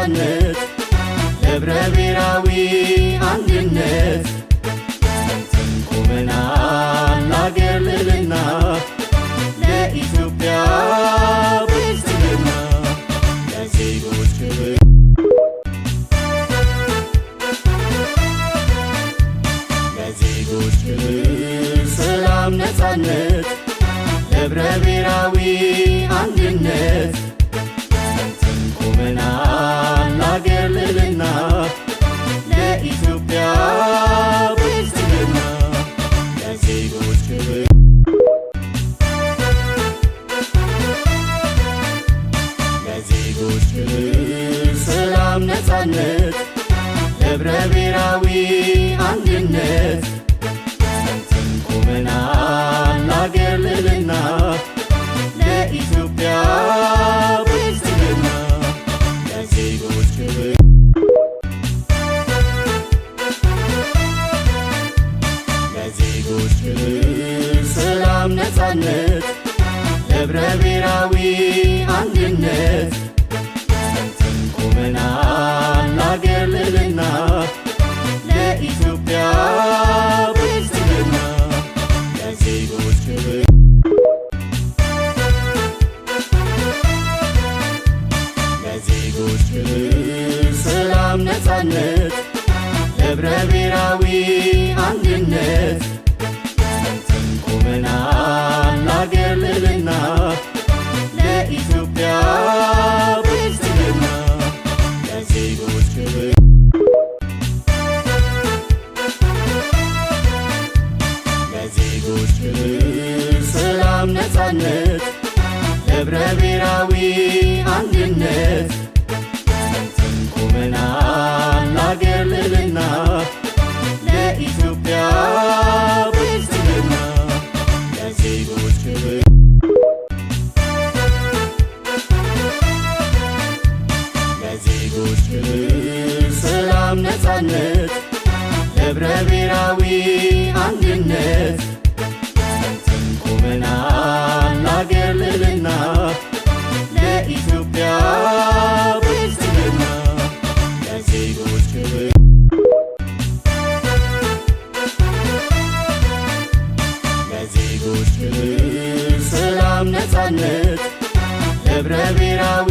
ነፃነት ለህብረ ብሔራዊ አንድነት ቆመናል ለአገር ልዕልና ለኢትዮጵያ ብልጽግና ለዜጎች ክብር ለዜጎች ክብር ሰላም ነፃነት ለህብረ ብሔራዊ አንድነት ቆመናል ለአገር ልዕልና ለኢትዮጵያ ብልጽግና ለዜጎች ክብር ለዜጎች ክብር ሰላም ነፃነት ለህብረ ብሔራዊ አንድነት ቆመናል ለአገር ልዕልና ለኢትዮጵያ ብልጽግና ለዜጎች ክብር ለዜጎች ክብር ሰላም ነፃነት ለህብረ ብሔራዊ አንድነት ቆመናል ለአገር ልዕልና ለኢትዮጵያ ብልጽግና ለዜጎች ክብር ለዜጎች ክብር ሰላም ነፃነት ለህብረ ብሔራዊ አንድነት ቆመናል ለአገር ልዕልና ለኢትዮጵያ ብልጽግና ለዜጎች ክብር ለዜጎች ክብር ሰላም ነፃነት ለህብረ ብሔራዊ አንድነት ቆመናል ለአገር ልዕልና ለኢትዮጵያ ብልጽግና ለዜጎች ክብር ለዜጎች ክብር ሰላም ነፃነት ለህብረ ብሔራዊ አንድነት ቆመናል ለአገር ልዕልና ለኢትዮጵያ ብልጽግና ለዜጎች ክብር ለዜጎች ክብር ሰላም ነፃነት ለህብረ ብሔራዊ